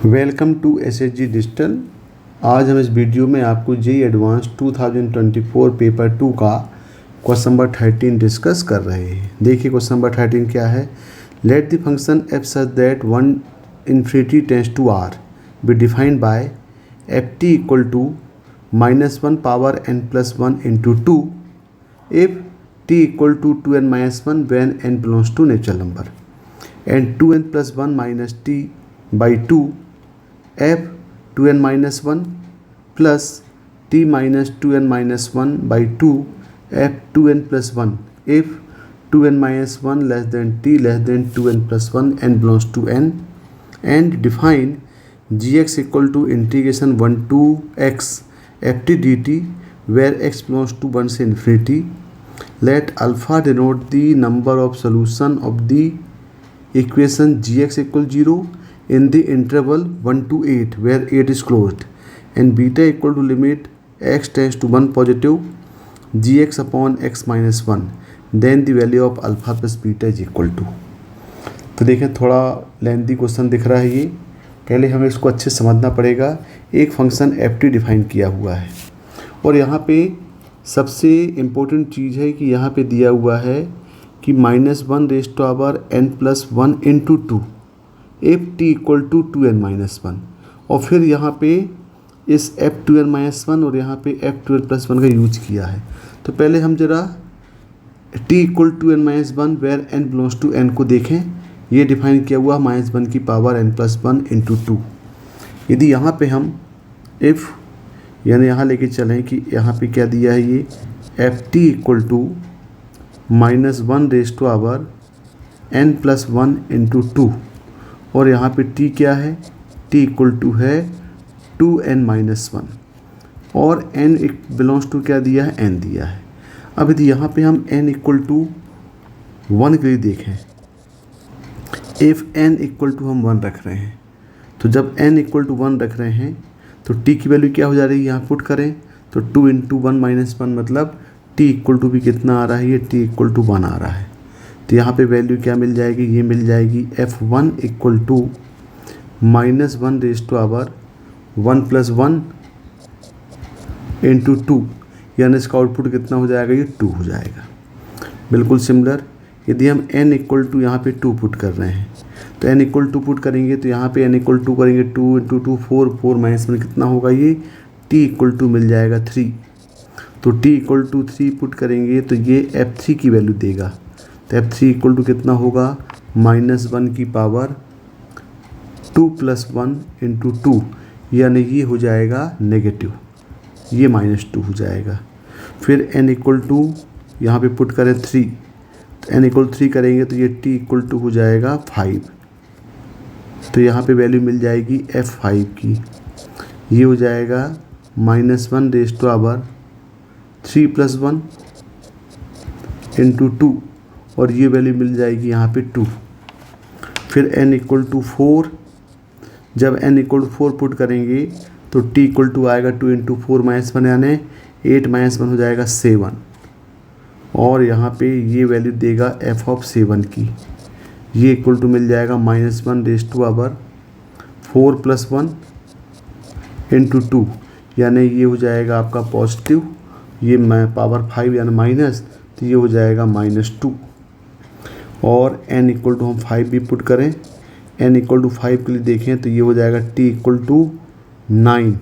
Welcome to SHG digital. आज हम इस वीडियो में आपको जेईई एडवांस 2024 पेपर 2 का क्वेश्चन नंबर 13 डिस्कस कर रहे हैं। देखिए क्वेश्चन नंबर 13 क्या है। Let the function f such that 1 infinity tends to r be defined by ft equal to -1 power n plus 1 into 2 if t equal to 2n minus 1 when n belongs to natural number and 2n plus 1 minus t by 2 f 2n minus 1 plus t minus 2n minus 1 by 2 f 2n plus 1 if 2n minus 1 less than t less than 2n plus 1 n belongs to n and define gx equal to integration 1 to x ft dt where x belongs to 1 से infinity. Let alpha denote the number of solution of the equation gx equal 0 in the interval 1 to 8 where 8 is closed and beta equal to limit x tends to 1 positive gx upon x minus 1 then the value of alpha plus beta is equal to. तो देखें थोड़ा lengthy question दिख रहा है ये। पहले हमें इसको अच्छे से समझना पड़ेगा। एक फंक्शन ft डिफाइन किया हुआ है और यहाँ पे सबसे इम्पोर्टेंट चीज़ है कि यहाँ पे दिया हुआ है कि -1 raise to power n plus 1 into 2 f t equal to 2n minus 1 और फिर यहाँ पे इस f 2n माइनस 1 और यहाँ पे f 2n प्लस 1 का यूज किया है। तो पहले हम जरा t equal to n minus 1 where n belongs to n को देखें। ये डिफाइन किया हुआ -1 की पावर n प्लस 1 इंटू 2। यदि यहाँ पे हम if यानी यहाँ लेके चलें कि यहाँ पे क्या दिया है ये f t equal to -1 raise to power n plus 1 into 2 और यहाँ पे t क्या है, t इक्वल टू है 2n माइनस 1 और n बिलोंग्स टू क्या दिया है, n दिया है। अब यदि यहाँ पे हम n इक्वल टू 1 के लिए देखें, इफ़ n इक्वल टू हम 1 रख रहे हैं तो जब n इक्वल टू 1 रख रहे हैं तो t की वैल्यू क्या हो जा रही है, यहाँ पुट करें तो 2 इंटू 1 माइनस 1 मतलब t इक्वल टू भी कितना आ रहा है, ये t इक्वल टू 1 आ रहा है। तो यहाँ पे वैल्यू क्या मिल जाएगी, ये मिल जाएगी f1 equal to -1 raise to power 1 plus 1 into 2 यानी इसका आउटपुट कितना हो जाएगा, ये 2 हो जाएगा। बिल्कुल सिमिलर यदि हम n इक्वल टू यहाँ पे 2 पुट कर रहे हैं तो n इक्वल टू पुट करेंगे तो यहाँ पे n इक्वल टू करेंगे 2 इंटू 2 4 माइनस 1 कितना होगा, ये t इक्वल टू मिल जाएगा 3। तो t इक्वल टू 3 पुट करेंगे तो ये f3 की वैल्यू देगा। तो f3 इक्वल टू कितना होगा, -1 की पावर 2 प्लस 1 इंटू 2 यानी ये हो जाएगा नेगेटिव, ये -2 हो जाएगा। फिर n इक्वल टू यहाँ पे पुट करें 3 तो n इक्वल 3 करेंगे तो ये t इक्वल टू हो जाएगा 5। तो यहाँ पे वैल्यू मिल जाएगी f5 की, ये हो जाएगा -1 raise to power 3 plus 1 into 2 और ये वैल्यू मिल जाएगी यहाँ पे 2। फिर n इक्वल टू 4, जब n इक्वल टू 4 पुट करेंगे तो t इक्वल टू आएगा 2 इंटू 4 माइनस 1 यानी 8 माइनस 1 हो जाएगा 7 और यहाँ पे ये वैल्यू देगा f ऑफ 7 की, ये इक्वल टू मिल जाएगा -1 raise to power 4 plus 1 into 2 यानी ये हो जाएगा आपका पॉजिटिव, ये पावर 5 यानी माइनस, तो ये हो जाएगा -2 और n इक्वल टू हम 5 भी पुट करें, n इक्वल टू 5 के लिए देखें तो ये हो जाएगा t इक्वल टू 9।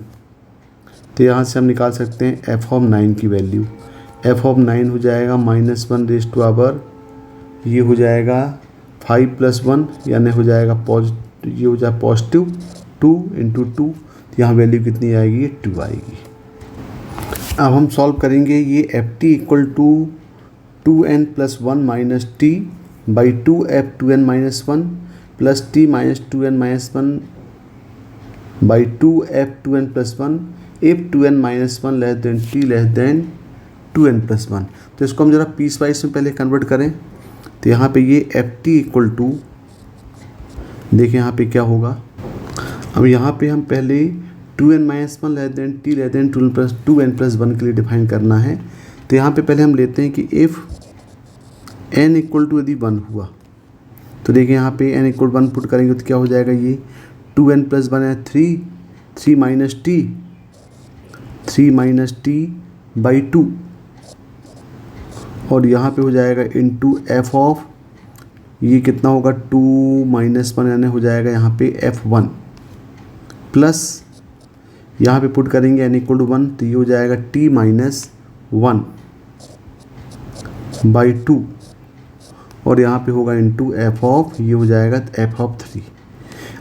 तो यहाँ से हम निकाल सकते हैं f ऑफ 9 की वैल्यू, f ऑफ 9 हो जाएगा -1 रेज़ टू पावर, ये हो जाएगा 5 प्लस 1 यानी हो जाएगा पॉजिटिव, ये हो जाएगा पॉजिटिव 2 इंटू 2, तो यहाँ वैल्यू कितनी आएगी, ये 2 आएगी। अब हम सॉल्व करेंगे ये f t equal to 2n plus 1 minus t by 2 f 2n minus 1 plus t minus 2n minus 1 by 2 f 2n plus 1 if 2n minus 1 less than t less than 2n plus 1। तो इसको हम ज़रा piece wise में पहले convert करें तो यहाँ पे ये एफ टी इक्वल टू, देखें यहाँ पे क्या होगा। अब यहाँ पे हम पहले 2n minus 1 less than t less than 2n plus 1 के लिए डिफाइन करना है। तो यहाँ पे पहले हम लेते हैं कि इफ़ n इक्वल टू यदि 1 हुआ तो देखिए यहाँ पे n इक्वल 1 पुट करेंगे तो क्या हो जाएगा, ये 2n+1 है 3, 3 माइनस टी बाई 2, और यहाँ पे हो जाएगा इंटू एफ ऑफ, ये कितना होगा 2 - 1 यानी हो जाएगा यहाँ पे f1 प्लस यहाँ पे पुट करेंगे n = 1 तो ये हो जाएगा t-1 बाई 2, और यहाँ पे होगा इंटू एफ ऑफ, ये हो जाएगा f(3).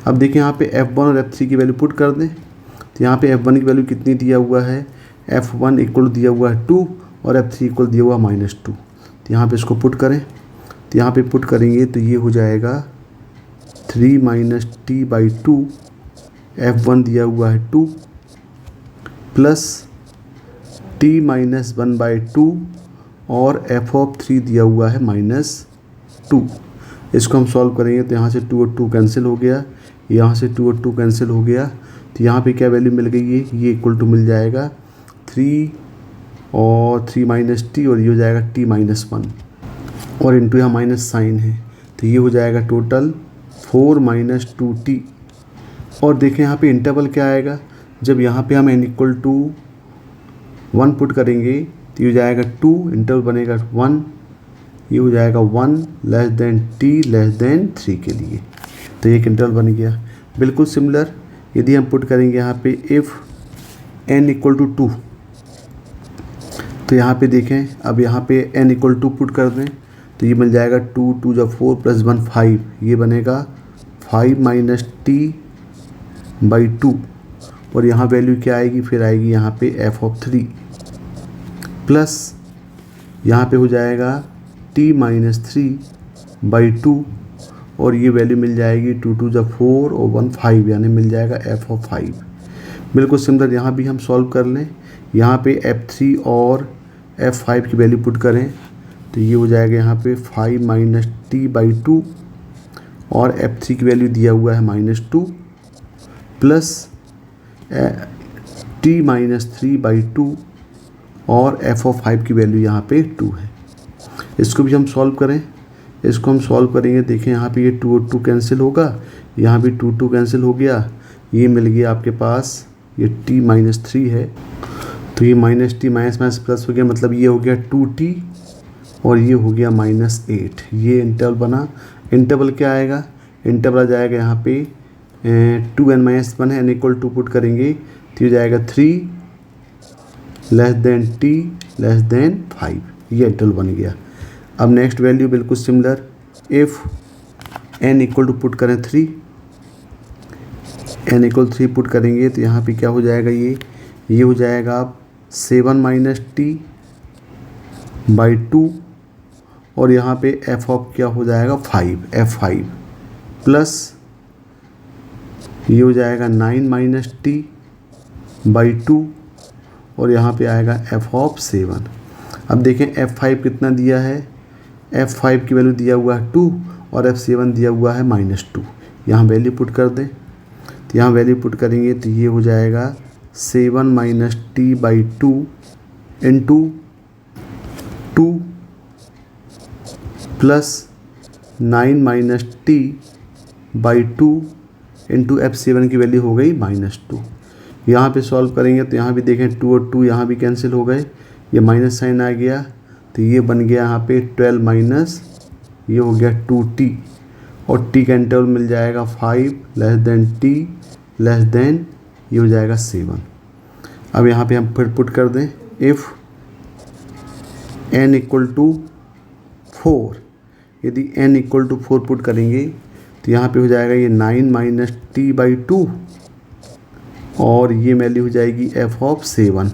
अब देखिए यहाँ पे f1 और f3 की वैल्यू पुट कर दें, तो यहाँ पे f1 की वैल्यू कितनी दिया हुआ है, f1 = दिया हुआ है 2 और f3 = दिया हुआ -2। तो यहाँ पे इसको पुट करें, तो यहाँ पे पुट करेंगे तो ये हो जाएगा 3 - t/2, f1 दिया हुआ है 2 प्लस t-1/2 और f(3) दिया हुआ है -2। इसको हम सॉल्व करेंगे तो यहाँ से 2 और 2 कैंसिल हो गया, यहाँ से 2 और 2 कैंसिल हो गया, तो यहाँ पे क्या वैल्यू मिल गई है, ये इक्वल टू मिल जाएगा 3 और 3 - t, और ये हो जाएगा t-1 और इंटू यहाँ माइनस साइन है, तो ये हो जाएगा टोटल 4 - 2t। और देखें यहाँ पे इंटरवल क्या आएगा, जब यहाँ पे हम n = 1 पुट करेंगे तो ये हो जाएगा 2, इंटरवल बनेगा 1, ये हो जाएगा 1 < t <3 के लिए, तो एक इंटरवल बन गया। बिल्कुल सिमिलर यदि हम पुट करेंगे यहाँ पे इफ़ n = 2, तो यहाँ पे देखें, अब यहाँ पे n = 2 पुट कर दें तो ये मिल जाएगा 2 × 2 = 4 + 1 5, ये बनेगा 5 - t/2, और यहाँ वैल्यू क्या आएगी, फिर आएगी यहाँ पे f(3) प्लस यहाँ पे हो जाएगा t-3/2, और ये वैल्यू मिल जाएगी 2 × 2 = 4 और 1 5, यानी मिल जाएगा f(5). बिल्कुल सिमिलर यहाँ भी हम सॉल्व कर लें, यहाँ पे f3 और f5 की वैल्यू पुट करें तो ये हो जाएगा यहाँ पे 5 - t/2, और f3 की वैल्यू दिया हुआ है -2 प्लस t-3/2, और f(5) की वैल्यू यहाँ पे 2 है। इसको भी हम सॉल्व करें, इसको हम सॉल्व करेंगे, देखें यहाँ पे ये 2 और 2 कैंसिल होगा, यहाँ भी 2 2 कैंसिल हो गया, ये मिल गया आपके पास, ये t-3 है, तो ये -t माइनस प्लस हो गया, मतलब ये हो गया 2t और ये हो गया -8, ये इंटरवल बना। इंटरवल क्या आएगा, इंटरवल आ जाएगा यहाँ पे 2n-1 है, n = 2 पुट करेंगे तो ये जाएगा 3 t <5, ये इंटरवल बन गया। अब नेक्स्ट वैल्यू बिल्कुल सिमिलर, इफ़ n = पुट करें 3, n = 3 पुट करेंगे तो यहाँ पे क्या हो जाएगा, ये हो जाएगा 7 - t/2, और यहाँ पे f ऑफ क्या हो जाएगा 5, f5 प्लस ये हो जाएगा 9 - t/2, और यहाँ पे आएगा f(7). अब देखें f5 कितना दिया है, f5 की वैल्यू दिया हुआ है 2 और f7 दिया हुआ है -2, यहाँ वैल्यू पुट कर दें, तो यहाँ वैल्यू पुट करेंगे तो ये हो जाएगा 7 - t/2 into 2 plus 9 - t/2 into f7 की वैल्यू हो गई -2। यहाँ पे सॉल्व करेंगे तो यहाँ भी देखें 2 और 2 यहाँ भी कैंसिल हो गए, ये माइनस साइन आ गया, तो ये बन गया यहाँ पे 12 माइनस, ये हो गया 2t, और t का इंटरवल मिल जाएगा 5 t ये हो जाएगा 7। अब यहाँ पे हम फिर पुट कर दें, इफ़ n = 4, यदि n = 4 पुट करेंगे तो यहाँ पे हो जाएगा ये 9 - t/2, और ये वैल्यू हो जाएगी f(7)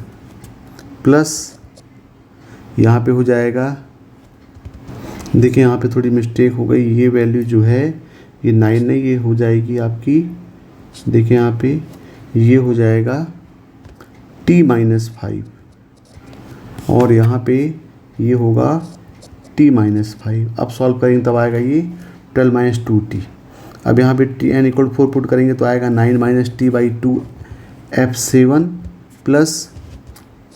प्लस यहाँ पे हो जाएगा, देखिए यहाँ पे थोड़ी मिस्टेक हो गई, ये वैल्यू जो है ये 9 नहीं, ये हो जाएगी आपकी, देखिए यहाँ पे ये हो जाएगा t-5, और यहाँ पे ये होगा t-5। अब सॉल्व करेंगे तब आएगा ये 12 - 2t। अब यहाँ पे n = 4 पुट करेंगे तो आएगा 9 - t/2 f7 plus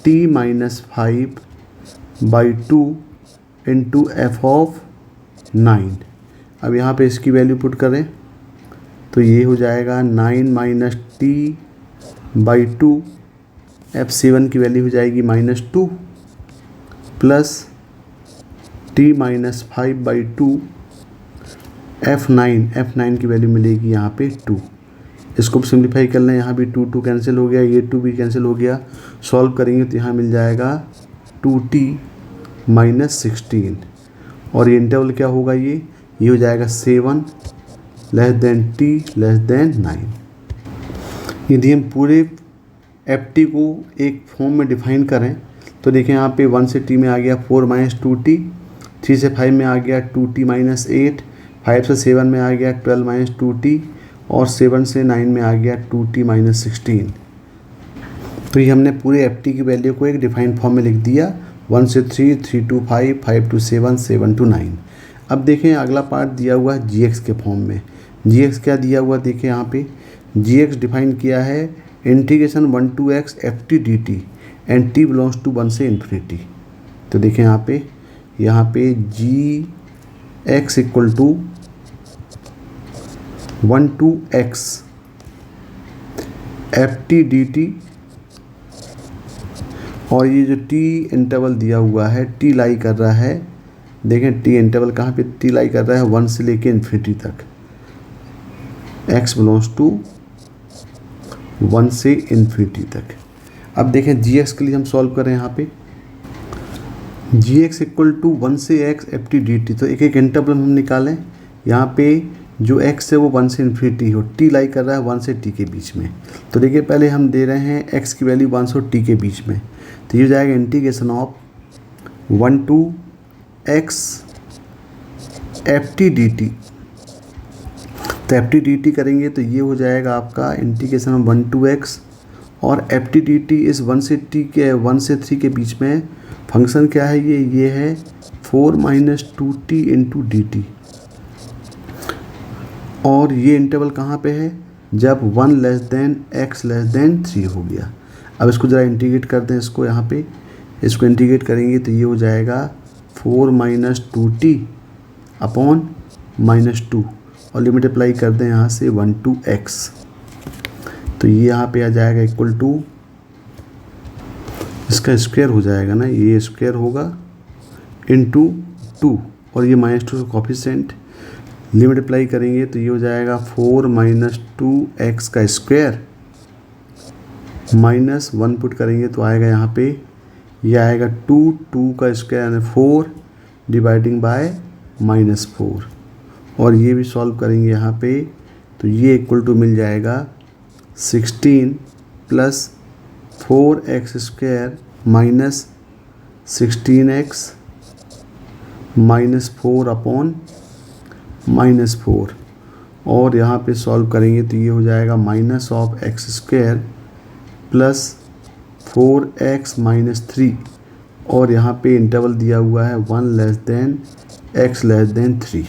t-5/2 into f(9). अब यहाँ पे इसकी वैल्यू पुट करें तो ये हो जाएगा 9 माइनस टी बाई 2, F7 की वैल्यू हो जाएगी -2 plus t minus 5 by 2, F9 की वैल्यू मिलेगी यहाँ पे 2। इसको सिंप्लीफाई कर लें, यहाँ भी 2 कैंसिल हो गया, ये 2 भी कैंसिल हो गया। सॉल्व करेंगे तो यहाँ मिल जाएगा 2t माइनस 16, और ये इंटरवल क्या होगा, ये हो जाएगा 7 less then t less than 9। यदि हम पूरे ft को एक फॉर्म में डिफाइन करें तो देखें यहाँ पे 1 से t में आ गया 4 माइनस 2t, 3 से 5 में आ गया 2t माइनस 8, 5 से 7 में आ गया 12 माइनस 2t, और 7 से 9 में आ गया 2t माइनस 16। तो ये हमने पूरे ft की वैल्यू को एक डिफाइंड फॉर्म में लिख दिया, 1 से 3, 3 to 5, 5 to 7, 7 to 9। अब देखें अगला पार्ट दिया हुआ है gx के फॉर्म में। gx क्या दिया हुआ देखें यहाँ पे, gx डिफाइन किया है integration 1 to x ft dt and t belongs to 1 से इन्फिनिटी। तो देखें यहाँ पे gx equal to 1 to x ft dt, और ये जो t इंटरवल दिया हुआ है, t लाई कर रहा है, देखें t इंटरवल कहाँ पे t लाई कर रहा है, 1 से लेके इन्फिनिटी तक, x बिलोंग्स टू 1 से इन्फिनिटी तक। अब देखें gx के लिए हम सॉल्व करें, यहाँ पे gx इक्वल टू 1 से x ft dt। तो एक एक इंटरवल हम निकालें, यहाँ पे जो x है वो 1 से इन्फिनिटी हो, t लाई कर रहा है 1 से t के बीच में। तो देखिए पहले हम दे रहे हैं x की वैल्यू 1 से t के बीच में, तो ये हो जाएगा integration of 1 to x ft dt। तो ft dt करेंगे तो ये हो जाएगा आपका इंटीग्रेशन ऑफ 1 to x, और ft dt इस 1 से 3 के बीच में फंक्शन क्या है, ये है 4 minus 2t into D T, और ये इंटरवल कहाँ पे है, जब 1 less than x less then 3 हो गया। अब इसको ज़रा इंटीग्रेट कर दें, इसको यहाँ पे इसको इंटीग्रेट करेंगे तो ये हो जाएगा 4 माइनस 2t अपॉन -2, और लिमिट अप्लाई कर दें यहाँ से 1 to x, तो ये यहाँ पे आ जाएगा इक्वल टू, इसका स्क्वायर हो जाएगा ना, ये स्क्वायर होगा इनटू 2, और ये -2 का कोफिशिएंट, लिमिट अप्लाई करेंगे तो ये हो जाएगा 4 माइनस 2x का स्क्वायर माइनस 1 पुट करेंगे तो आएगा यहाँ पे, ये आएगा 2 का स्क्वायर यानी 4 डिवाइडिंग बाय -4, और ये भी सॉल्व करेंगे यहाँ पे तो ये इक्वल टू मिल जाएगा 16 plus 4x square minus 16x -4 upon -4, और यहाँ पे सॉल्व करेंगे तो ये हो जाएगा minus of x square plus 4x minus 3, और यहाँ पे इंटरवल दिया हुआ है 1 less than x less then 3।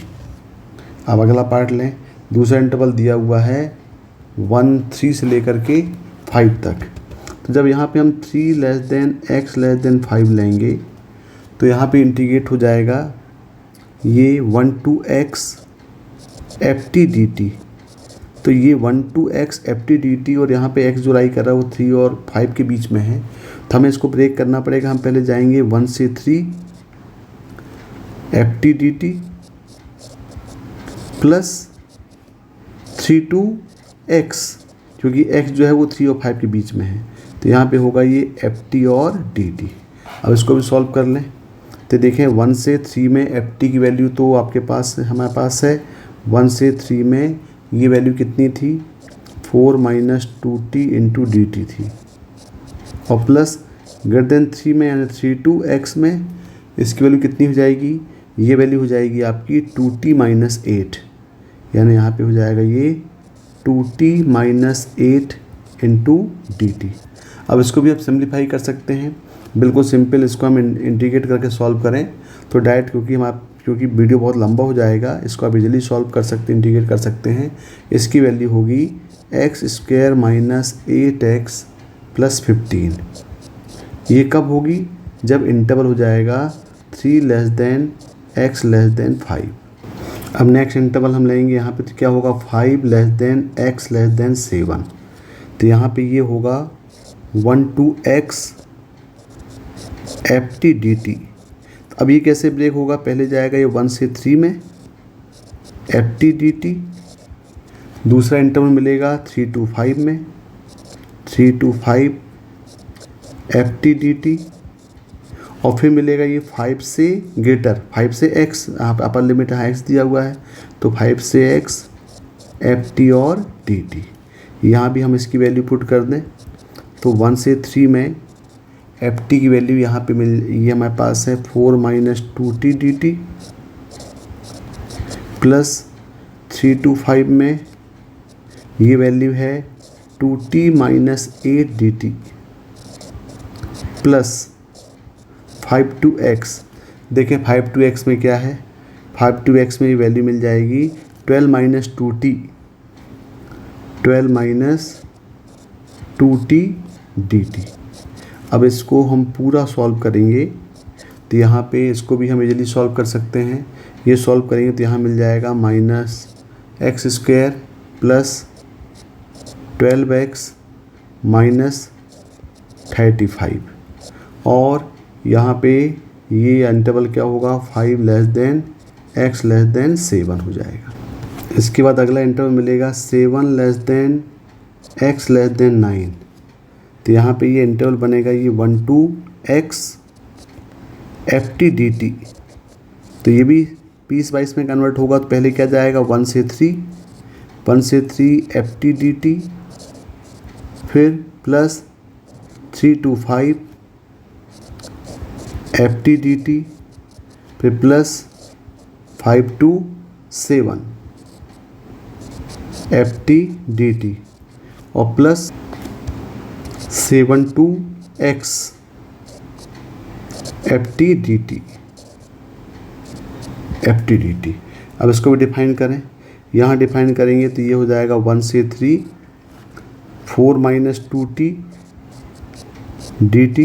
अब अगला पार्ट लें, दूसरा इंटरवल दिया हुआ है 3 से लेकर के 5 तक। तो जब यहाँ पे हम 3 less than x less then 5 लेंगे तो यहाँ पे इंटीग्रेट हो जाएगा ये 1 to x ft dt। तो ये 1 to x ft dt, और यहाँ पे x जो लाई कर रहा है वो 3 और 5 के बीच में है, तो हमें इसको ब्रेक करना पड़ेगा। हम पहले जाएंगे 1 से 3 ft dt plus 3 to x, क्योंकि x जो है वो 3 और 5 के बीच में है, तो यहाँ पे होगा ये ft और dt। अब इसको भी सॉल्व कर लें तो देखें 1 से 3 में ft की वैल्यू तो आपके पास हमारे पास है, 1 से 3 में ये वैल्यू कितनी थी, 4 minus 2t into D T थी, और प्लस ग्रेटर देन 3 में यानी 3 to x में इसकी वैल्यू कितनी हो जाएगी, ये वैल्यू हो जाएगी आपकी 2t माइनस 8, यानी यहाँ पे हो जाएगा ये 2t minus 8 into D T. अब इसको भी आप सिंप्लीफाई कर सकते हैं, बिल्कुल सिंपल, इसको हम इंटीग्रेट करके सॉल्व करें तो डायरेक्ट, क्योंकि वीडियो बहुत लंबा हो जाएगा, इसको आप इजीली सॉल्व कर सकते हैं, इंटीग्रेट कर सकते हैं। इसकी वैल्यू होगी x square minus 8x plus 15। ये कब होगी, जब इंटरवल हो जाएगा 3 less than x less then 5। अब नेक्स्ट इंटरवल हम लेंगे यहाँ पे, तो क्या होगा 5 less than x less then 7। तो यहाँ पे ये होगा 1 to x ft dt। तो अब ये कैसे ब्रेक होगा, पहले जाएगा ये 1 से 3 में ft dt, दूसरा इंटरवल मिलेगा 3 to 5 में 3 to 5 ft dt, और फिर मिलेगा ये 5 से ग्रेटर 5 से x, अपर लिमिट यहाँ x दिया हुआ है तो 5 से x ft और dt। यहाँ भी हम इसकी वैल्यू पुट कर दें तो 1 से 3 में ft की वैल्यू यहाँ पे ये हमारे पास है 4 minus 2t dt, plus 3 to 5 में ये वैल्यू है 2t minus 8 dt, plus 5 to x। देखें 5 to x में क्या है, 5 to x में ये वैल्यू मिल जाएगी 12 minus 2t, 12 minus 2t dt। अब इसको हम पूरा सॉल्व करेंगे तो यहाँ पे इसको भी हम इजीली सॉल्व कर सकते हैं। ये सॉल्व करेंगे तो यहाँ मिल जाएगा minus x square plus 12x minus 35, और यहाँ पे ये इंटरवल क्या होगा 5 less than x less then 7 हो जाएगा। इसके बाद अगला इंटरवल मिलेगा 7 less than x less than 9। तो यहाँ पे ये इंटरवल बनेगा ये 1 to x ft dt। तो ये भी पीस वाइज में कन्वर्ट होगा, तो पहले क्या जाएगा 1 से 3 ft dt, फिर प्लस 3 to 5 ft dt, फिर प्लस 5 to 7 ft dt, और plus 7 to x ft dt। अब इसको भी डिफाइन करें, यहाँ डिफाइन करेंगे तो ये हो जाएगा 1 से 3 4 minus 2t dt,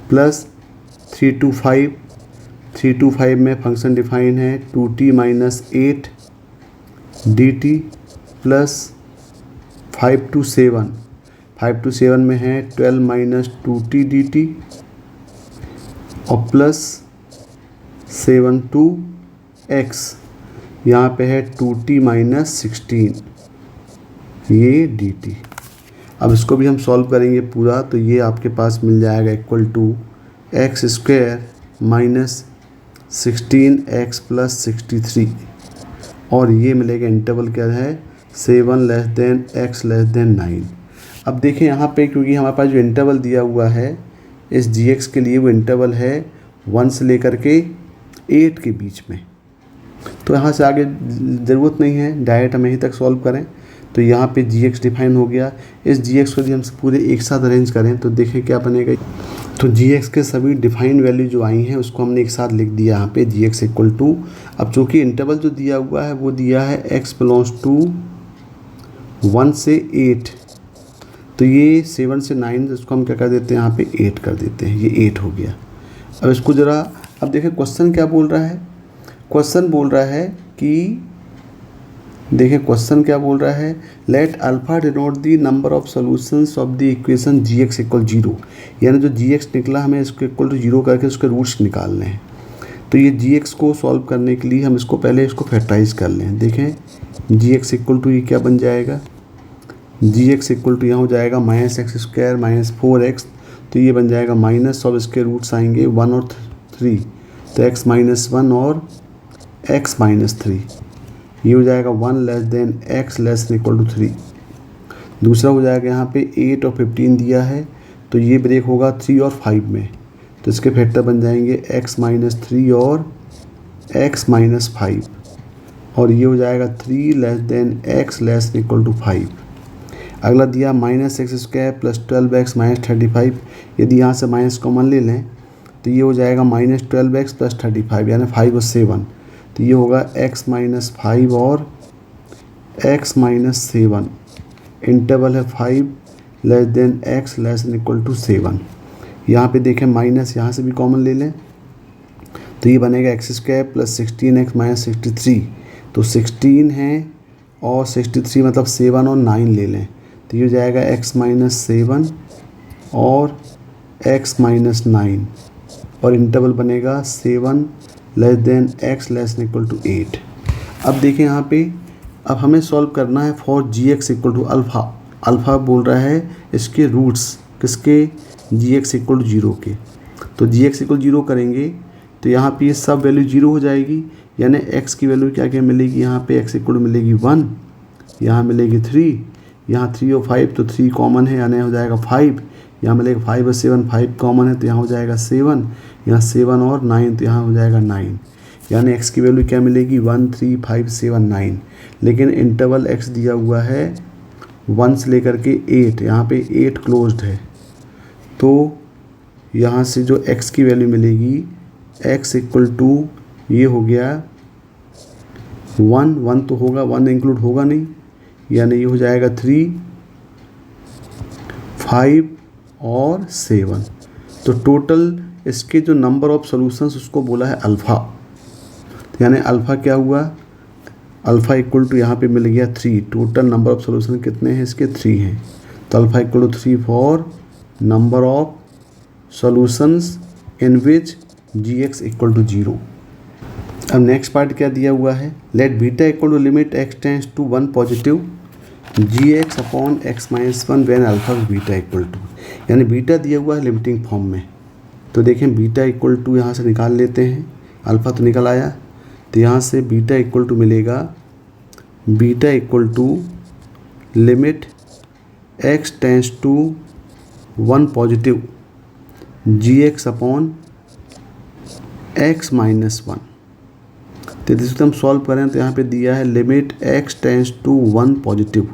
plus 3 to 5 में फंक्शन डिफाइन है 2t minus 8 dt, plus 5 to 7 में है 12 माइनस 2t dt, और प्लस 7 to x, यहाँ पे है 2t माइनस 16 ये dt। अब इसको भी हम सॉल्व करेंगे पूरा, तो ये आपके पास मिल जाएगा equal to x square minus 16x plus 63, और ये मिलेगा इंटरवल क्या है 7 less than x less than 9। अब देखें यहाँ पे, क्योंकि हमारे पास जो इंटरवल दिया हुआ है इस gx के लिए वो इंटरवल है 1 से लेकर के 8 के बीच में, तो यहाँ से आगे ज़रूरत नहीं है, डायरेक्ट हम यहीं तक सॉल्व करें। तो यहाँ पे gx डिफाइन हो गया। इस gx को यदि हम पूरे एक साथ अरेंज करें तो देखें क्या बनेगा। तो gx के सभी डिफाइन वैल्यू जो आई हैं उसको हमने एक साथ लिख दिया यहाँ पे gx इक्वल टू, अब चूँकि इंटरवल जो दिया हुआ है वो दिया है x बिलोंग्स टू 1 से 8, तो ये 7 से 9, इसको हम क्या कर देते हैं यहाँ पे 8 कर देते हैं, ये 8 हो गया। अब इसको ज़रा अब देखें क्वेश्चन क्या बोल रहा है, क्वेश्चन बोल रहा है कि देखें क्वेश्चन क्या बोल रहा है, let alpha denote the number of solutions of the equation gx equal 0, यानी जो gx निकला हमें इसको इक्वल टू 0 करके उसके रूट्स निकालने हैं। तो ये gx को सॉल्व करने के लिए हम इसको पहले इसको फैक्टराइज कर लें। देखें gx इक्वल टू ये क्या बन जाएगा, gx इक्वल टू यहाँ हो जाएगा minus x square minus 4x, तो ये बन जाएगा माइनस, और इसके रूट्स आएंगे 1 और 3, तो x माइनस 1 और x माइनस 3, ये हो जाएगा 1 less than x less than equal to 3। दूसरा हो जाएगा यहाँ पे 8 और 15 दिया है, तो ये ब्रेक होगा 3 और 5 में, तो इसके फैक्टर बन जाएंगे x माइनस 3 और x माइनस 5, और ये हो जाएगा 3 less than x less than equal to 5। अगला दिया minus x square plus 12x minus 35, यदि यहाँ से माइनस कॉमन ले लें तो ये हो जाएगा माइनस 12x प्लस 35, यानी 5 और 7, तो ये होगा x माइनस 5 और x माइनस 7, इंटरवल है 5 less than x less than equal to 7। यहाँ पे देखें माइनस यहाँ से भी कॉमन ले लें तो ये बनेगा x square plus 16x minus 63। तो 16 है और 63 मतलब 7 और 9 ले लें, तो ये हो जाएगा x माइनस 7 और x माइनस 9, और इंटरवल बनेगा 7 less than x less than equal to 8। अब देखें यहाँ पे, अब हमें सॉल्व करना है for gx equal to alpha. Alpha बोल रहा है इसके रूट्स किसके, gx इक्वल टू 0 के। तो gx इक्वल 0 करेंगे तो यहाँ पे ये सब वैल्यू 0 हो जाएगी, यानी x की वैल्यू क्या क्या मिलेगी, यहाँ पे x इक्वल मिलेगी 1, यहाँ मिलेगी 3, यहाँ 3 और 5 तो 3 कॉमन है यानी हो जाएगा 5, यहाँ मिलेगा 5 और 7 5 कॉमन है तो यहाँ हो जाएगा 7, यहाँ 7 और 9 तो यहाँ हो जाएगा 9, यानी x की वैल्यू क्या मिलेगी 1 3 5 7 9। लेकिन इंटरवल x दिया हुआ है 1 से लेकर के 8, यहाँ पे 8 क्लोज्ड है, तो यहाँ से जो x की वैल्यू मिलेगी x इक्वल टू ये हो गया 1 तो होगा, 1 इंक्लूड होगा नहीं, यानी ये हो जाएगा 3 5 और 7। तो टोटल इसके जो नंबर ऑफ सॉल्यूशंस उसको बोला है अल्फ़ा, यानी अल्फ़ा क्या हुआ, अल्फ़ा इक्वल टू यहाँ पे मिल गया 3। टोटल नंबर ऑफ सॉल्यूशन कितने हैं इसके, 3 हैं, तो alpha equal to 3 for number of solutions in which gx equal to 0। अब नेक्स्ट पार्ट क्या दिया हुआ है, let beta equal to limit x tends to 1 positive gx upon x minus 1 when alpha beta equal to, यानी beta दिया हुआ है limiting form में। तो देखें बीटा इक्वल टू यहाँ से निकाल लेते हैं, अल्फ़ा तो निकल आया, तो यहाँ से बीटा इक्वल टू मिलेगा, beta equal to limit x tends to 1 positive gx upon x minus 1। तो जिसको हम सॉल्व करें तो यहाँ पे दिया है limit x tends to 1 positive,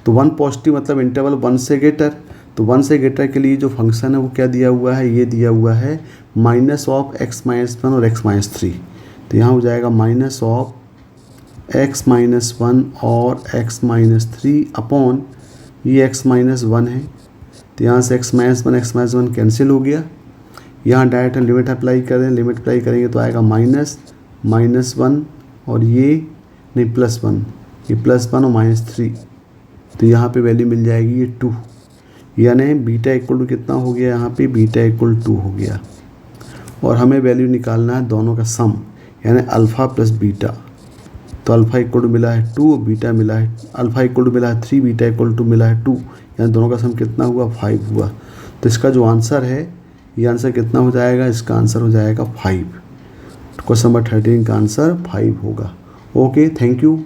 तो 1 पॉजिटिव मतलब इंटरवल 1 से ग्रेटर, तो 1 से ग्रेटर के लिए जो फंक्शन है वो क्या दिया हुआ है, ये दिया हुआ है माइनस ऑफ x माइनस 1 और x माइनस 3। तो यहाँ हो जाएगा माइनस ऑफ x माइनस 1 और x माइनस 3 अपॉन ये x माइनस 1 है, तो यहाँ से x माइनस 1 कैंसिल हो गया। यहाँ डायरेक्ट लिमिट अप्लाई करें, लिमिट अप्लाई करेंगे तो आएगा माइनस 1 और ये नहीं प्लस 1, ये प्लस 1 और माइनस 3, तो यहाँ पे वैल्यू मिल जाएगी ये 2, यानी बीटा इक्वल टू कितना हो गया, यहाँ पे बीटा इक्वल 2 हो गया। और हमें वैल्यू निकालना है दोनों का सम, यानी अल्फ़ा प्लस बीटा। तो अल्फ़ा इक्वल टू मिला है 2, बीटा मिला है, अल्फ़ा इक्वल टू मिला है 3, बीटा इक्वल टू मिला है 2, यानी दोनों का सम कितना हुआ 5 हुआ। तो इसका जो आंसर है, ये आंसर कितना हो जाएगा, इसका आंसर हो जाएगा 5। क्वेश्चन नंबर 13 का आंसर 5 होगा। Okay, thank you.